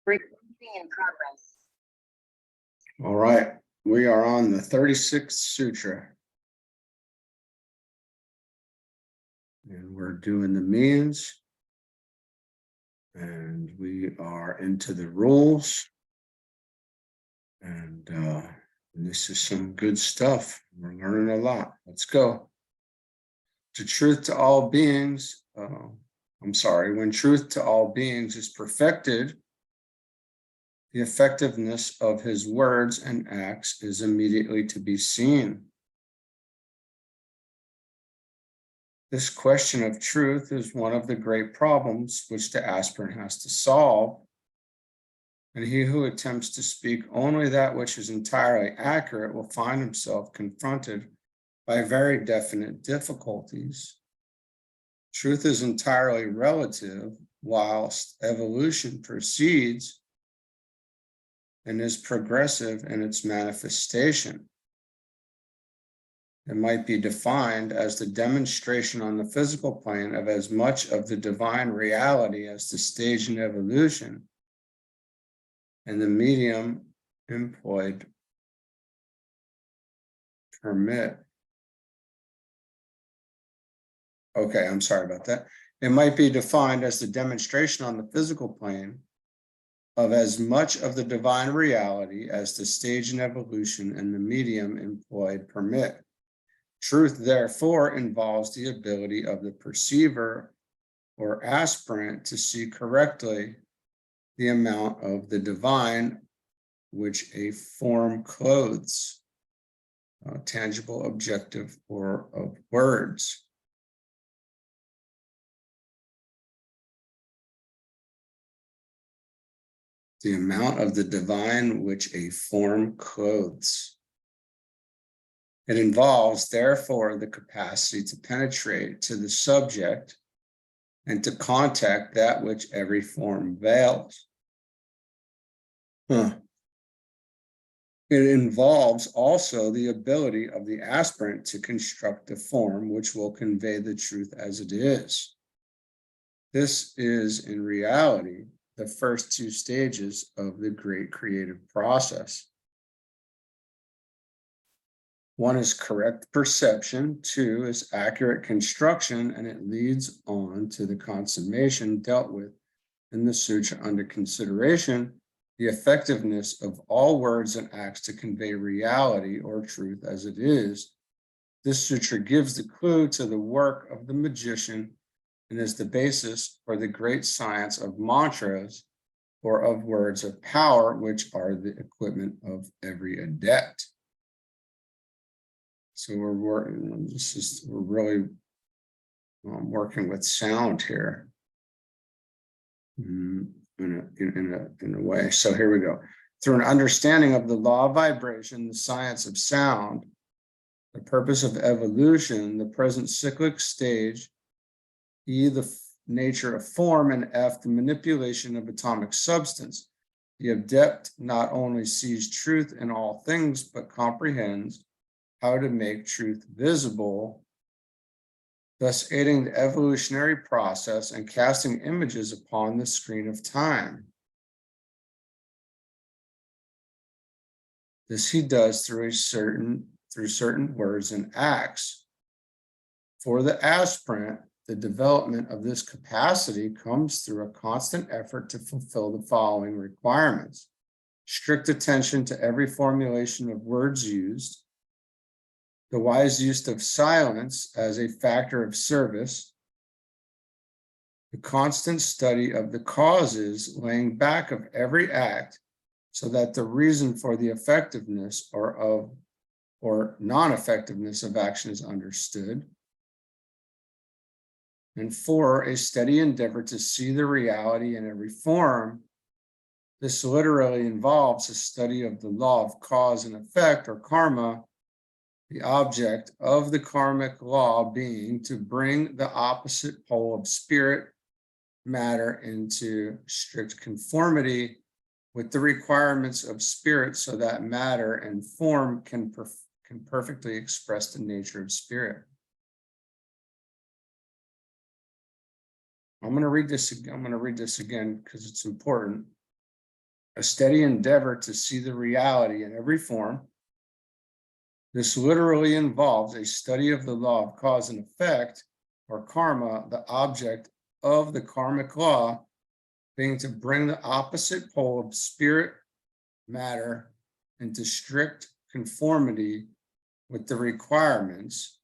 Recording in progress. All right, we are on the 36th Sutra. And we're doing the means. And we are into the rules. And this is some good stuff. We're learning a lot. Let's go. To truth to all beings. When truth to all beings is perfected, the effectiveness of his words and acts is immediately to be seen. This question of truth is one of the great problems which the aspirant has to solve. And he who attempts to speak only that which is entirely accurate will find himself confronted by very definite difficulties. Truth is entirely relative, whilst evolution proceeds and is progressive in its manifestation. It might be defined as the demonstration on the physical plane of as much of the divine reality as the stage in evolution and the medium employed permit. Okay, I'm sorry about that. It might be defined as the demonstration on the physical plane of as much of the divine reality as the stage in evolution and the medium employed permit. Truth, therefore, involves the ability of the perceiver or aspirant to see correctly the amount of the divine which a form clothes, tangible, objective, or of words. The amount of the divine which a form clothes. It involves, therefore, the capacity to penetrate to the subject and to contact that which every form veils. It involves also the ability of the aspirant to construct a form which will convey the truth as it is. This is, in reality, the first two stages of the great creative process. One is correct perception, two is accurate construction, and it leads on to the consummation dealt with in the sutra under consideration, the effectiveness of all words and acts to convey reality or truth as it is. This sutra gives the clue to the work of the magician and is the basis for the great science of mantras or of words of power, which are the equipment of every adept. So we're working, we're really working with sound here in a way. So here we go. Through an understanding of the law of vibration, the science of sound, the purpose of evolution, the present cyclic stage, E, the nature of form, and F, the manipulation of atomic substance. The adept not only sees truth in all things, but comprehends how to make truth visible, thus aiding the evolutionary process and casting images upon the screen of time. This he does through certain words and acts. For the aspirant, the development of this capacity comes through a constant effort to fulfill the following requirements: strict attention to every formulation of words used, the wise use of silence as a factor of service, the constant study of the causes laying back of every act so that the reason for the effectiveness or non-effectiveness of action is understood, and 4, a steady endeavor to see the reality in every form. This literally involves a study of the law of cause and effect, or karma, the object of the karmic law being to bring the opposite pole of spirit matter into strict conformity with the requirements of spirit so that matter and form can perfectly express the nature of spirit. I'm going to read this again because it's important. a steady endeavor to see the reality in every form. This literally involves a study of the law of cause and effect, or karma, the object of the karmic law being to bring the opposite pole of spirit matter into strict conformity with the requirements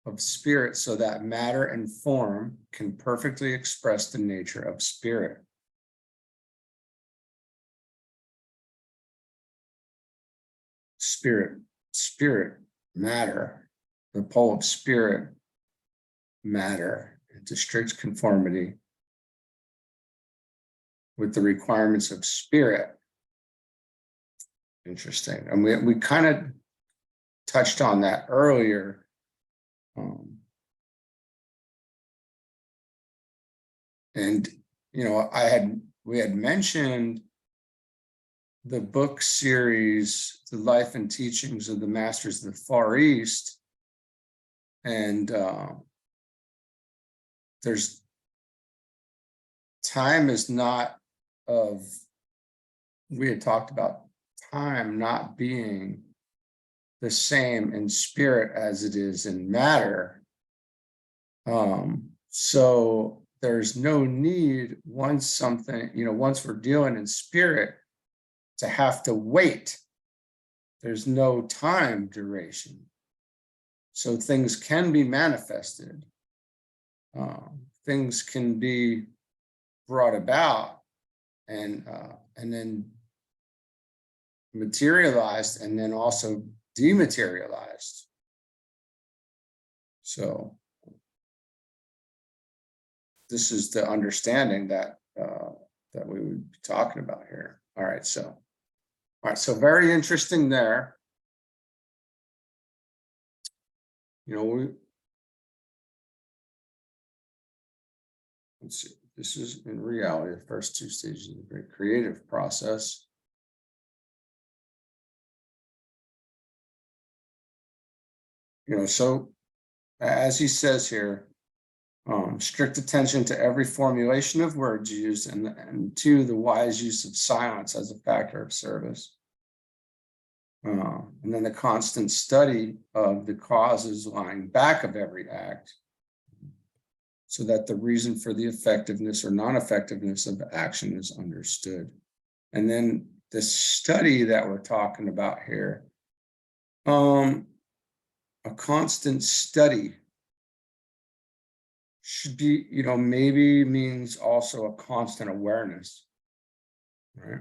of spirit so that matter and form can perfectly express the nature of spirit. Spirit, matter, the pole of spirit, matter, into strict conformity with the requirements of spirit. Interesting. And we kind of touched on that earlier. And, you know, we had mentioned the book series, The Life and Teachings of the Masters of the Far East. And there's time is not of, we had talked about time not being the same in spirit as it is in matter. So there's no need once we're dealing in spirit to have to wait. There's no time duration. So things can be manifested. Things can be brought about and then materialized and then also dematerialized. So this is the understanding that that we would be talking about here. All right, so very interesting there. You know, let's see. This is in reality the first two stages of the great creative process. You know, so as he says here, strict attention to every formulation of words used and to the wise use of silence as a factor of service. And then the constant study of the causes lying back of every act so that the reason for the effectiveness or non-effectiveness of action is understood. And then the study that we're talking about here, a constant study should be, you know, maybe means also a constant awareness, right?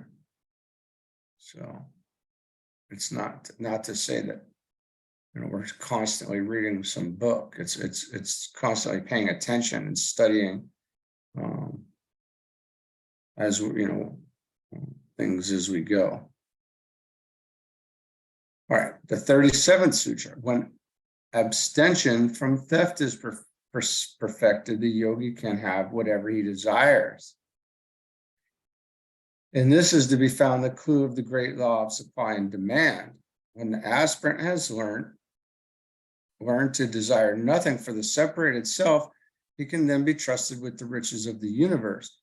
So it's not to say that, you know, we're constantly reading some book. It's constantly paying attention and studying as you know, things as we go. All right, the 37th sutra. When abstention from theft is perfected, the yogi can have whatever he desires. And this is to be found the clue of the great law of supply and demand. When the aspirant has learned to desire nothing for the separated self, he can then be trusted with the riches of the universe.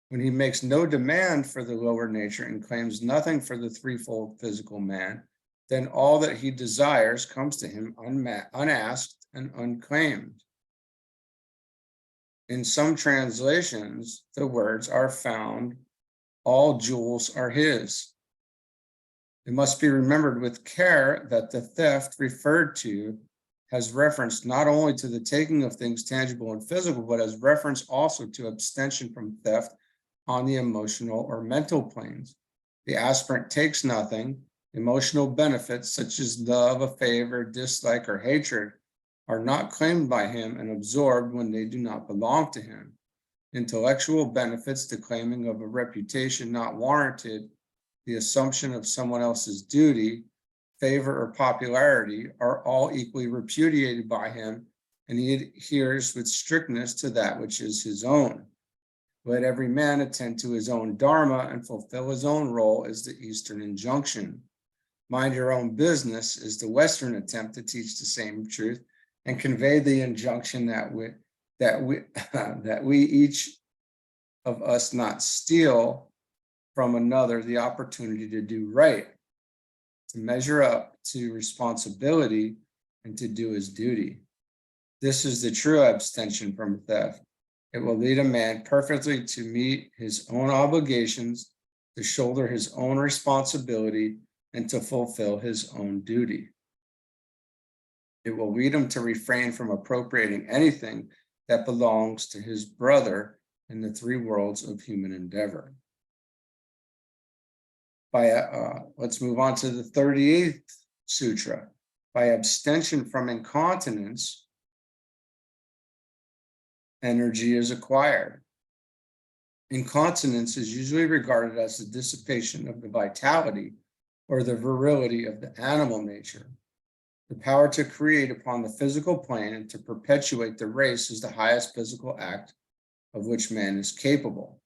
When he makes no demand for the lower nature and claims nothing for the threefold physical man, then all that he desires comes to him unasked and unclaimed. In some translations, the words are found, all jewels are his. It must be remembered with care that the theft referred to has reference not only to the taking of things tangible and physical, but has reference also to abstention from theft on the emotional or mental planes. The aspirant takes nothing. Emotional benefits such as love, a favor, dislike, or hatred are not claimed by him and absorbed when they do not belong to him. Intellectual benefits, the claiming of a reputation not warranted, the assumption of someone else's duty, favor, or popularity are all equally repudiated by him, and he adheres with strictness to that which is his own. Let every man attend to his own dharma and fulfill his own role is the Eastern injunction. Mind your own business is the Western attempt to teach the same truth and convey the injunction that we each of us not steal from another the opportunity to do right, to measure up to responsibility, and to do his duty. This is the true abstention from theft. It will lead a man perfectly to meet his own obligations, to shoulder his own responsibility, and to fulfill his own duty. It will lead him to refrain from appropriating anything that belongs to his brother in the three worlds of human endeavor. Let's move on to the 38th sutra. By abstention from incontinence, energy is acquired. Incontinence is usually regarded as the dissipation of the vitality or the virility of the animal nature. The power to create upon the physical plane and to perpetuate the race is the highest physical act of which man is capable.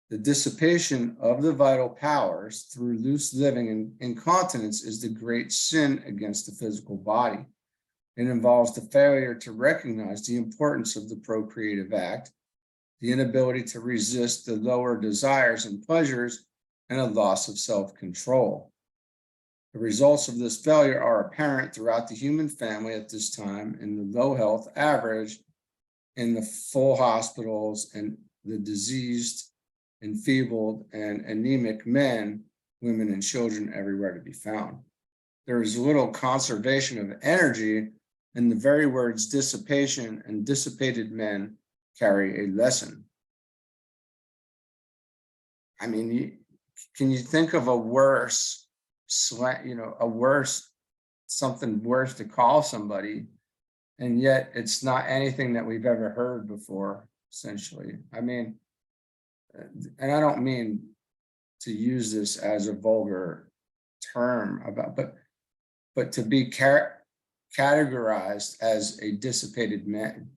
The dissipation of the vital powers through loose living and incontinence is the great sin against the physical body. It involves the failure to recognize the importance of the procreative act, the inability to resist the lower desires and pleasures, and a loss of self-control. The results of this failure are apparent throughout the human family at this time in the low health average, in the full hospitals, and the diseased, enfeebled, and anemic men, women, and children everywhere to be found. There is little conservation of energy, and the very words dissipation and dissipated men carry a lesson. I mean, can you think of a worse, something worse to call somebody, and yet it's not anything that we've ever heard before, essentially. I mean, and I don't mean to use this as a vulgar term about, but to be categorized as a dissipated man.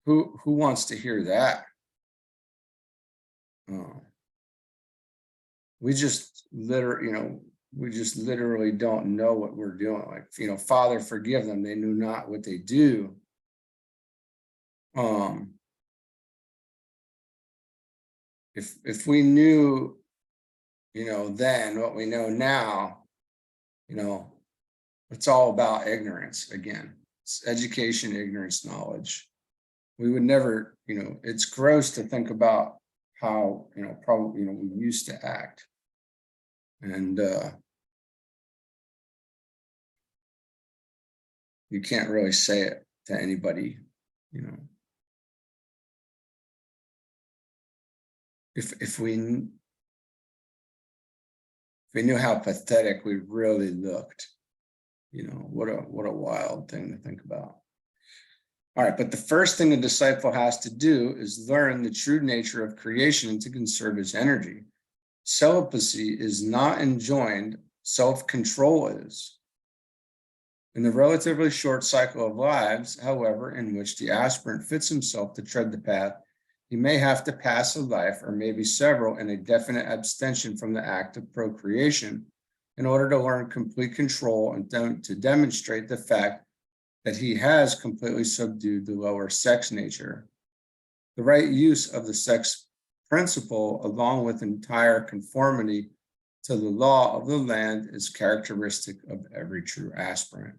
Who wants to hear that? We just literally don't know what we're doing. Like, Father, forgive them. They knew not what they do. If we knew, then what we know now, it's all about ignorance again. It's education, ignorance, knowledge. We would never, it's gross to think about how, probably, we used to act. And you can't really say it to anybody, If we knew how pathetic we really looked, what a wild thing to think about. All right, but the first thing a disciple has to do is learn the true nature of creation and to conserve its energy. Celibacy is not enjoined, self-control is. In the relatively short cycle of lives, however, in which the aspirant fits himself to tread the path, he may have to pass a life, or maybe several, in a definite abstention from the act of procreation in order to learn complete control and to demonstrate the fact that he has completely subdued the lower sex nature. The right use of the sex principle, along with entire conformity to the law of the land, is characteristic of every true aspirant.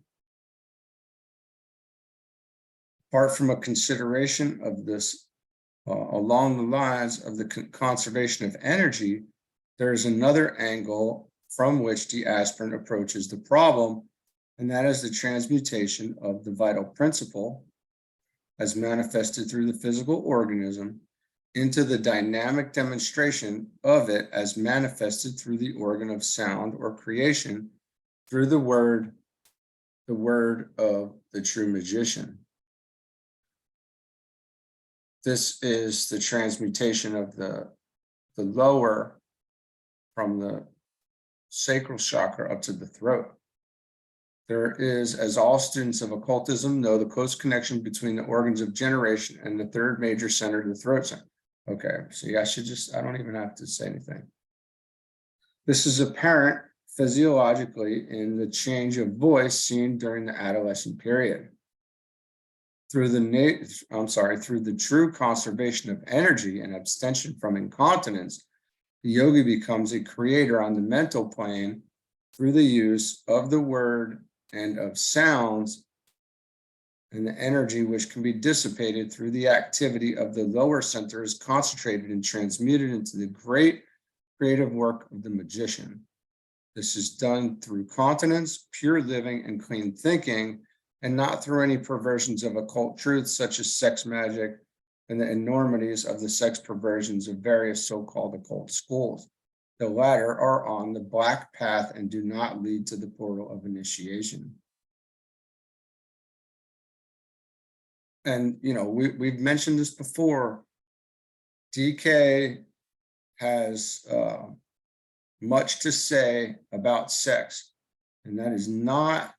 Apart from a consideration of this, along the lines of the conservation of energy, there is another angle from which the aspirant approaches the problem, and that is the transmutation of the vital principle, as manifested through the physical organism, into the dynamic demonstration of it as manifested through the organ of sound or creation, through the word of the true magician. This is the transmutation of the lower from the sacral chakra up to the throat. There is, as all students of occultism know, the close connection between the organs of generation and the third major center, the throat center. Okay, so I don't even have to say anything. This is apparent physiologically in the change of voice seen during the adolescent period. through the true conservation of energy and abstention from incontinence, the yogi becomes a creator on the mental plane through the use of the word and of sounds, and the energy which can be dissipated through the activity of the lower center is concentrated and transmuted into the great creative work of the magician. This is done through continence, pure living, and clean thinking, and not through any perversions of occult truths such as sex magic and the enormities of the sex perversions of various so-called occult schools. The latter are on the black path and do not lead to the portal of initiation. And, you know, we've mentioned this before. DK has much to say about sex, and that is not,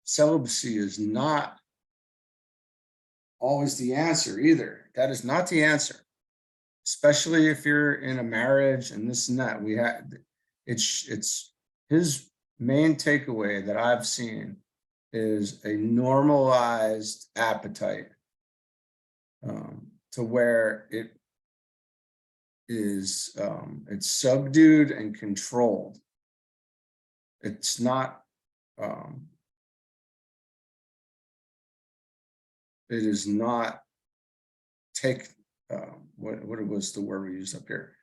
celibacy is not always the answer either. That is not the answer, especially if you're in a marriage and this and that. It's his main takeaway that I've seen is a normalized appetite, to where it is it's subdued and controlled. It's not it is not take what was the word we used up here?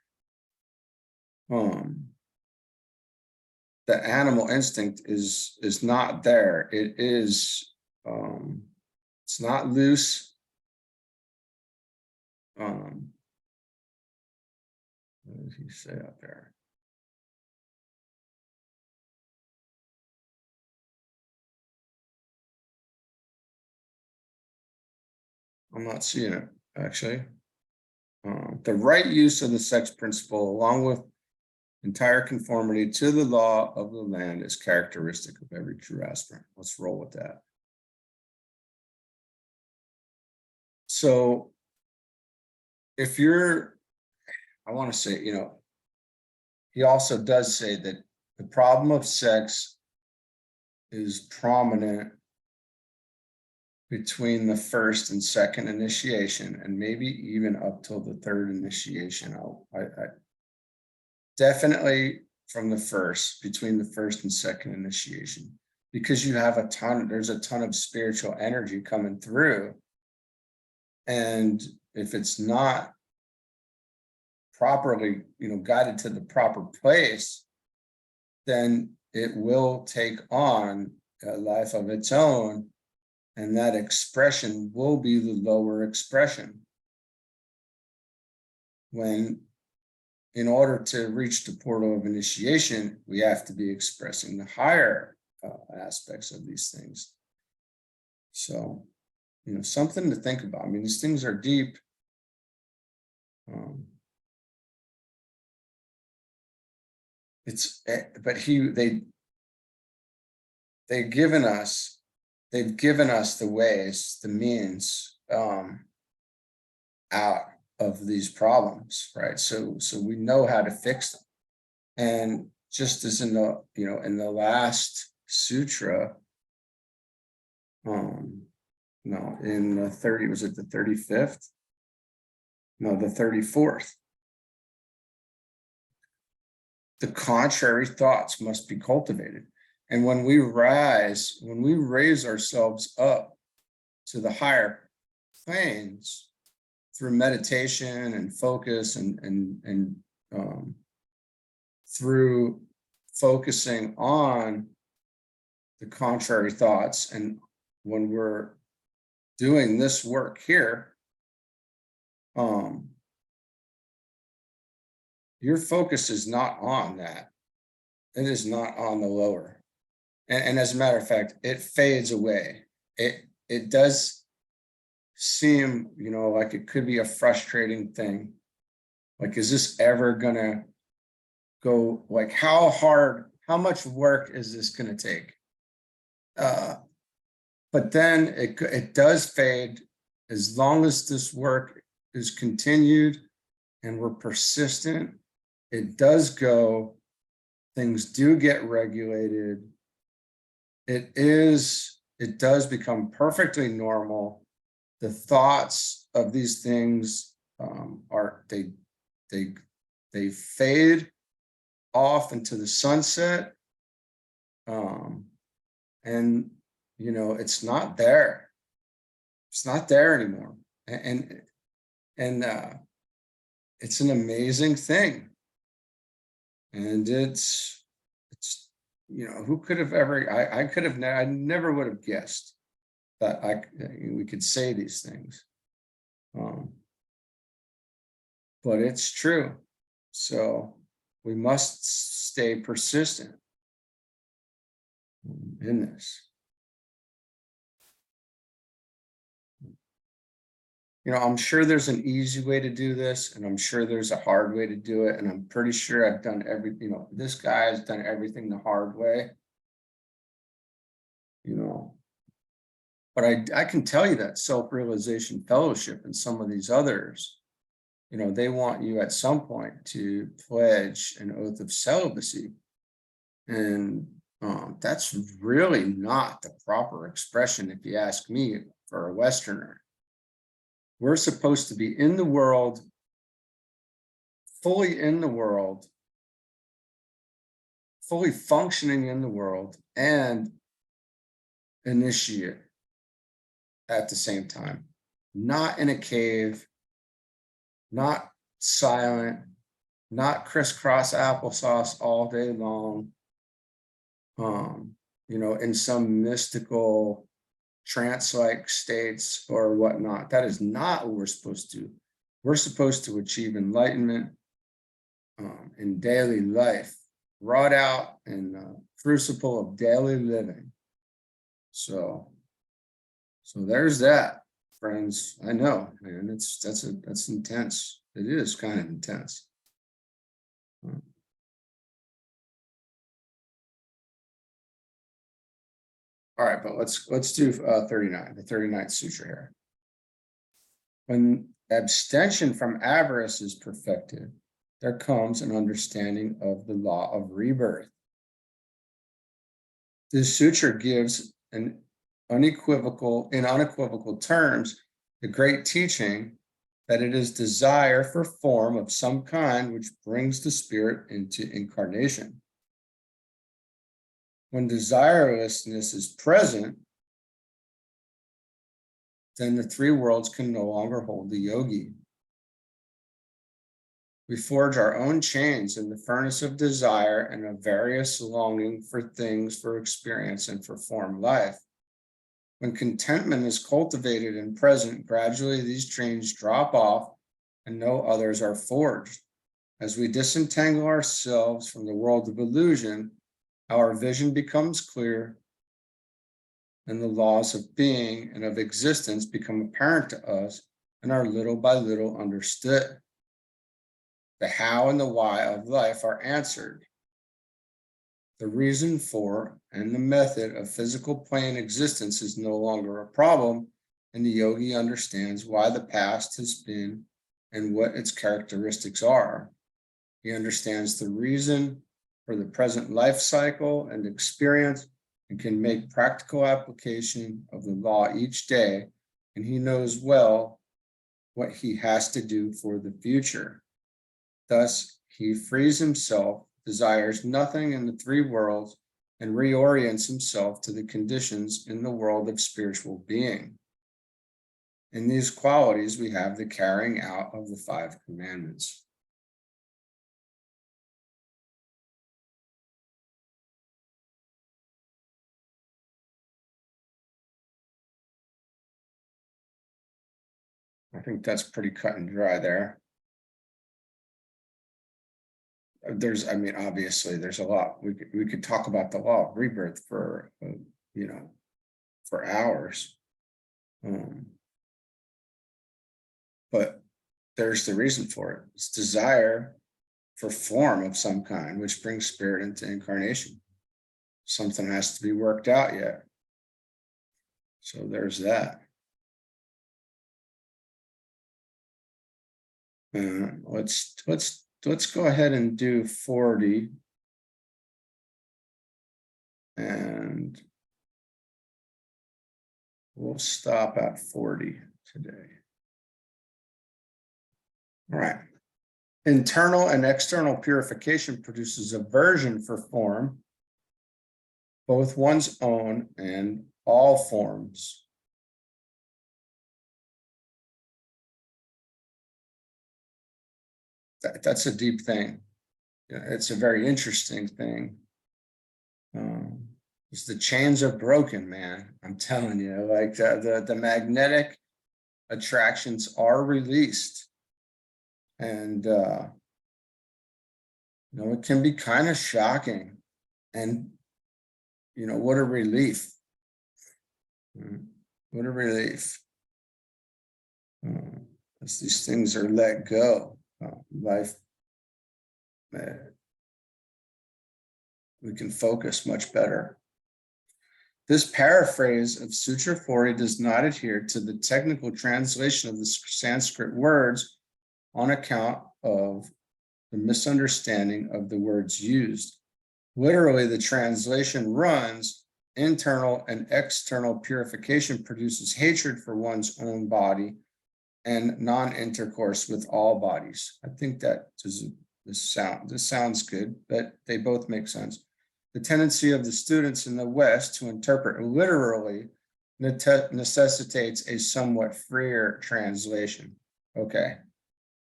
The animal instinct is not there. It is it's not loose. What does he say up there? I'm not seeing it actually. The right use of the sex principle, along with entire conformity to the law of the land, is characteristic of every true aspirant. Let's roll with that. So if you're, I want to say, you know, he also does say that the problem of sex is prominent between the first and second initiation, and maybe even up till the third initiation. I definitely from the first, between the first and second initiation, because you have there's a ton of spiritual energy coming through. And if it's not properly, you know, guided to the proper place, then it will take on a life of its own. And that expression will be the lower expression. When, in order to reach the portal of initiation, we have to be expressing the higher aspects of these things. So, you know, something to think about. I mean, these things are deep. They've given us the ways, the means out of these problems, right? So we know how to fix them. And just as in the, you know, in the last sutra, no, in the 30, was it the 35th? No, the 34th. The contrary thoughts must be cultivated. And when we raise ourselves up to the higher planes through meditation and focus and through focusing on the contrary thoughts, and when we're doing this work here, your focus is not on that. It is not on the lower. And as a matter of fact, it fades away. It does seem, you know, like it could be a frustrating thing. Like, is this ever gonna go? Like, how much work is this gonna take? But then it does fade as long as this work is continued and we're persistent. It does go. Things do get regulated. It does become perfectly normal the thoughts of these things they fade off into the sunset, and it's not there. It's not there anymore, and it's an amazing thing, and it's who could have ever? I never would have guessed that we could say these things, but it's true. So we must stay persistent in this. I'm sure there's an easy way to do this, and I'm sure there's a hard way to do it. And I'm pretty sure I've done this guy has done everything the hard way. But I can tell you that self-realization fellowship and some of these others, they want you at some point to pledge an oath of celibacy. And that's really not the proper expression, if you ask me, for a Westerner. We're supposed to be in the world, fully in the world, fully functioning in the world, and initiate at the same time. Not in a cave, not silent, not crisscross applesauce all day long, in some mystical trance-like states or whatnot. That is not what we're supposed to do. We're supposed to achieve enlightenment in daily life, wrought out in the crucible of daily living. So there's that, friends. I know, man. That's intense. It is kind of intense. All right, but let's do 39, the 39th sutra here. When abstention from avarice is perfected, there comes an understanding of the law of rebirth. This sutra gives in unequivocal terms the great teaching that it is desire for form of some kind which brings the spirit into incarnation. When desirelessness is present, then the three worlds can no longer hold the yogi. We forge our own chains in the furnace of desire and of various longing for things, for experience, and for form life. When contentment is cultivated and present, gradually these chains drop off and no others are forged. As we disentangle ourselves from the world of illusion, our vision becomes clear and the laws of being and of existence become apparent to us and are little by little understood. The how and the why of life are answered. The reason for and the method of physical plane existence is no longer a problem, and the yogi understands why the past has been and what its characteristics are. He understands the reason for the present life cycle and experience and can make practical application of the law each day, and he knows well what he has to do for the future. Thus, he frees himself, desires nothing in the three worlds, and reorients himself to the conditions in the world of spiritual being. In these qualities, we have the carrying out of the 5 commandments. I think that's pretty cut and dry there. Obviously, there's a lot. We could talk about the law of rebirth for, for hours. But there's the reason for it. It's desire for form of some kind, which brings spirit into incarnation. Something has to be worked out yet. So there's that. Let's go ahead and do 40. And we'll stop at 40 today. All right. Internal and external purification produces aversion for form, both one's own and all forms. That's a deep thing. It's a very interesting thing. It's the chains are broken, man. I'm telling you, like the magnetic attractions are released. And, it can be kind of shocking. And, what a relief. What a relief. As these things are let go, life, we can focus much better. This paraphrase of Sutra 40 does not adhere to the technical translation of the Sanskrit words on account of the misunderstanding of the words used. Literally, the translation runs, internal and external purification produces hatred for one's own body and non-intercourse with all bodies. I think that this sounds good, but they both make sense. The tendency of the students in the West to interpret literally necessitates a somewhat freer translation. Okay.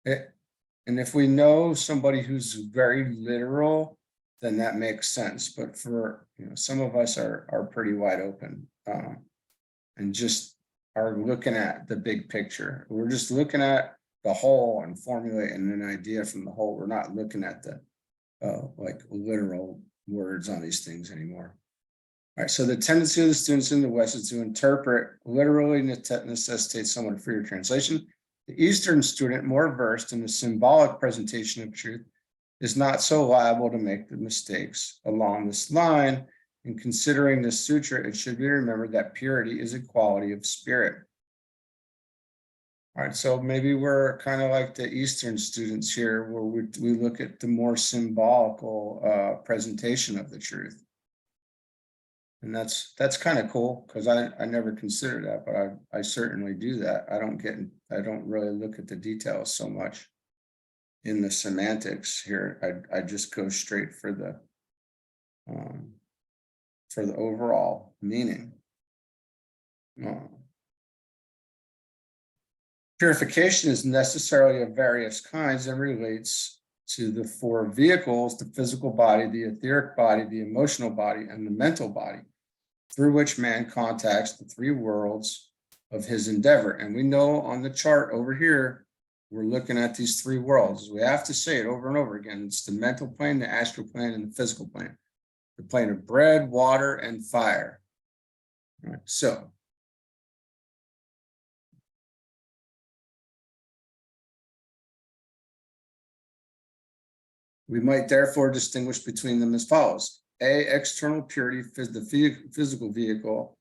And if we know somebody who's very literal, then that makes sense. But for, some of us are pretty wide open and just are looking at the big picture. We're just looking at the whole and formulating an idea from the whole. We're not looking at the like literal words on these things anymore. All right, so the tendency of the students in the West is to interpret literally necessitates somewhat freer translation. The Eastern student, more versed in the symbolic presentation of truth, is not so liable to make the mistakes along this line. In considering this sutra, it should be remembered that purity is a quality of spirit. All right, so maybe we're kind of like the Eastern students here, where we look at the more symbolical presentation of the truth. And that's kind of cool, because I never considered that, but I certainly do that. I don't really look at the details so much in the semantics here. I just go straight for the overall meaning. Purification is necessarily of various kinds and relates to the four vehicles: the physical body, the etheric body, the emotional body, and the mental body, through which man contacts the three worlds of his endeavor. And we know on the chart over here, we're looking at these three worlds. We have to say it over and over again. It's the mental plane, the astral plane, and the physical plane. The plane of bread, water, and fire. All right, so we might therefore distinguish between them as follows. A, external purity, the physical vehicle,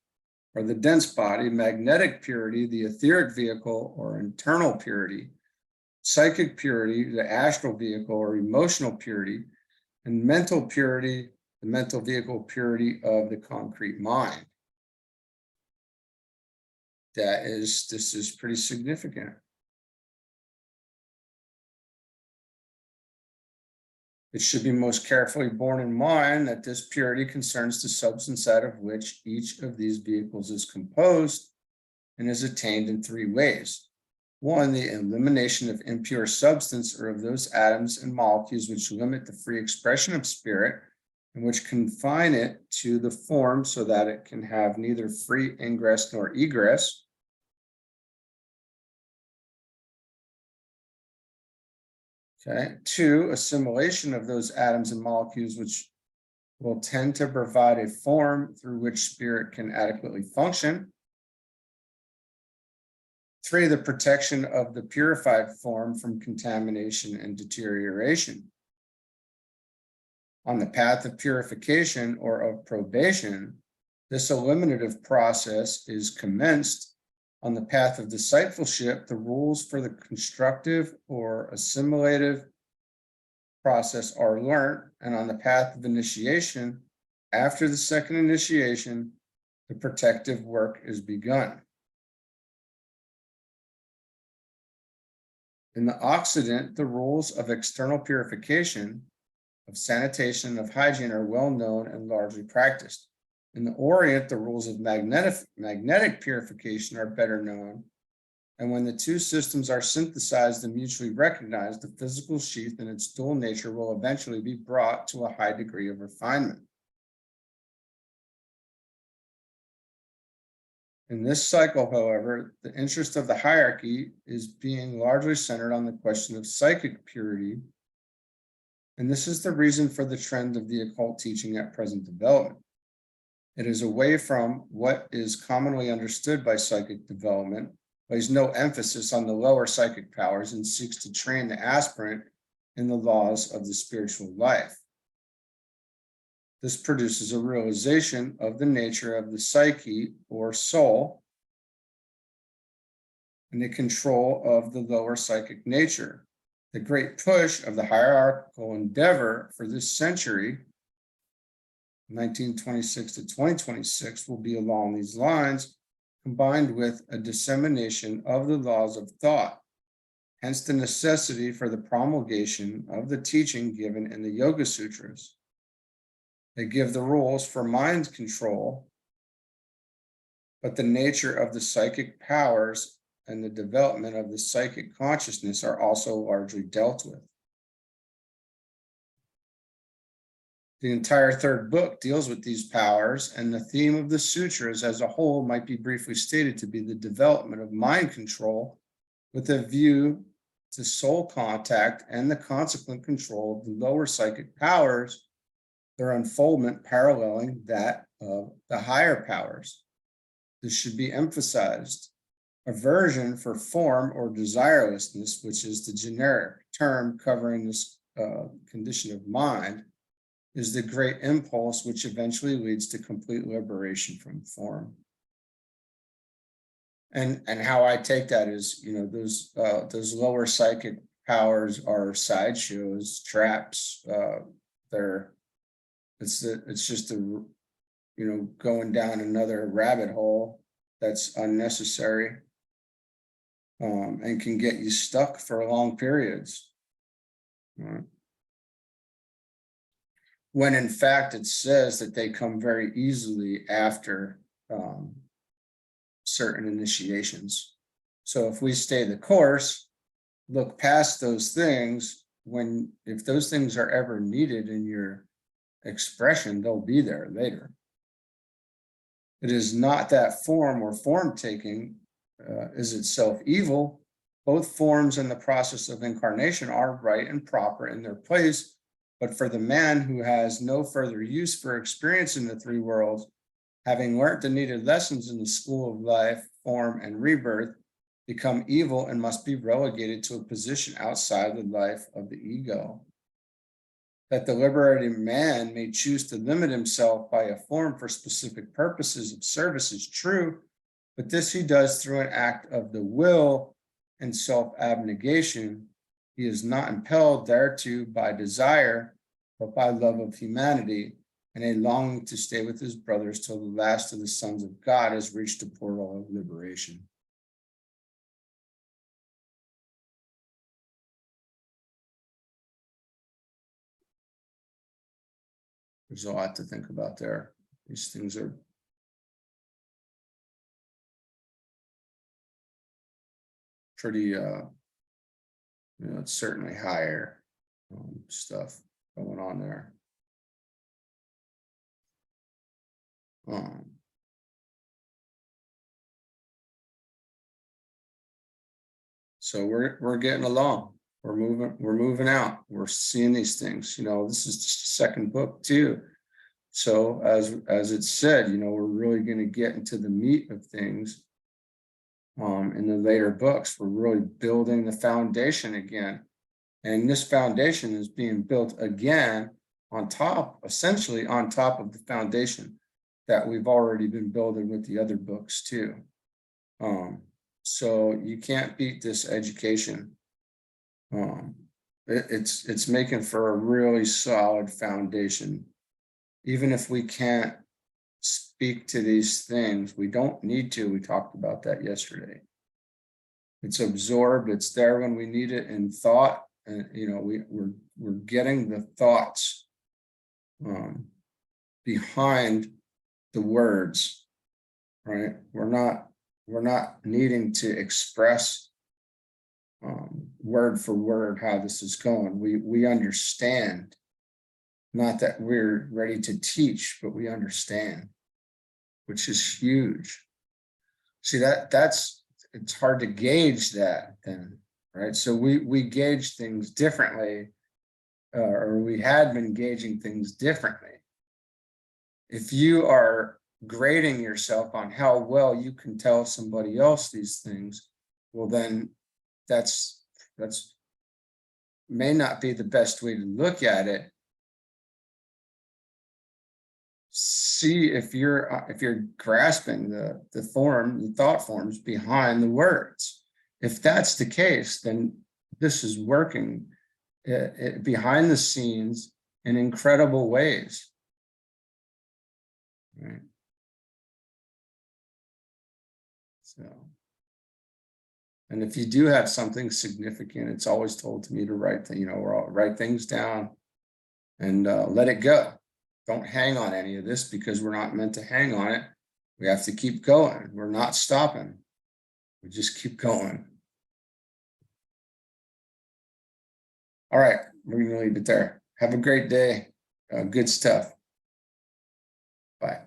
or the dense body; magnetic purity, the etheric vehicle, or internal purity; psychic purity, the astral vehicle, or emotional purity; and mental purity, the mental vehicle purity of the concrete mind. This is pretty significant. It should be most carefully borne in mind that this purity concerns the substance out of which each of these vehicles is composed and is attained in three ways. One, the elimination of impure substance, or of those atoms and molecules which limit the free expression of spirit and which confine it to the form so that it can have neither free ingress nor egress. Okay. Two, assimilation of those atoms and molecules which will tend to provide a form through which spirit can adequately function. Three, the protection of the purified form from contamination and deterioration. On the path of purification or of probation, this eliminative process is commenced. On the path of discipleship, the rules for the constructive or assimilative process are learnt, and on the path of initiation, after the second initiation, the protective work is begun. In the Occident, the rules of external purification, of sanitation, of hygiene are well known and largely practiced. In the Orient, the rules of magnetic purification are better known. And when the two systems are synthesized and mutually recognized, the physical sheath and its dual nature will eventually be brought to a high degree of refinement. In this cycle, however, the interest of the hierarchy is being largely centered on the question of psychic purity. And this is the reason for the trend of the occult teaching at present development. It is away from what is commonly understood by psychic development, lays no emphasis on the lower psychic powers, and seeks to train the aspirant in the laws of the spiritual life. This produces a realization of the nature of the psyche or soul and the control of the lower psychic nature. The great push of the hierarchical endeavor for this century, 1926 to 2026, will be along these lines, combined with a dissemination of the laws of thought. Hence the necessity for the promulgation of the teaching given in the Yoga Sutras. They give the rules for mind control, but the nature of the psychic powers and the development of the psychic consciousness are also largely dealt with. The entire third book deals with these powers, and the theme of the sutras as a whole might be briefly stated to be the development of mind control with a view to soul contact and the consequent control of the lower psychic powers, their unfoldment paralleling that of the higher powers. This should be emphasized. Aversion for form or desirelessness, which is the generic term covering this condition of mind, is the great impulse which eventually leads to complete liberation from form. And how I take that is, those lower psychic powers are sideshows, traps. It's just going down another rabbit hole that's unnecessary, and can get you stuck for long periods. When in fact it says that they come very easily after certain initiations. So if we stay the course, look past those things, if those things are ever needed in your expression, they'll be there later. It is not that form or form taking is itself evil. Both forms and the process of incarnation are right and proper in their place, but for the man who has no further use for experience in the three worlds, having learnt the needed lessons in the school of life, form, and rebirth, become evil and must be relegated to a position outside the life of the ego. That the liberated man may choose to limit himself by a form for specific purposes of service is true, but this he does through an act of the will and self-abnegation. He is not impelled thereto by desire, but by love of humanity and a longing to stay with his brothers till the last of the sons of God has reached the portal of liberation. There's a lot to think about there. These things are pretty, it's certainly higher stuff going on there. So we're getting along. We're moving out. We're seeing these things. This is just the second book too. So as it said, we're really going to get into the meat of things in the later books. We're really building the foundation again. And this foundation is being built again essentially on top of the foundation that we've already been building with the other books too. So you can't beat this education. It's making for a really solid foundation. Even if we can't speak to these things, we don't need to. We talked about that yesterday. It's absorbed. It's there when we need it in thought. And, you know, we're getting the thoughts behind the words, right? We're not needing to express word for word how this is going. We understand. Not that we're ready to teach, but we understand, which is huge. See, it's hard to gauge that then, right? So we gauge things differently, or we had been gauging things differently. If you are grading yourself on how well you can tell somebody else these things, well, then that's may not be the best way to look at it. See if you're grasping the thought forms behind the words. If that's the case, then this is working behind the scenes in incredible ways. Right. So, and if you do have something significant, it's always told to me to write, write things down and let it go. Don't hang on any of this, because we're not meant to hang on it. We have to keep going. We're not stopping. We just keep going. All right, we're going to leave it there. Have a great day. Good stuff. Bye.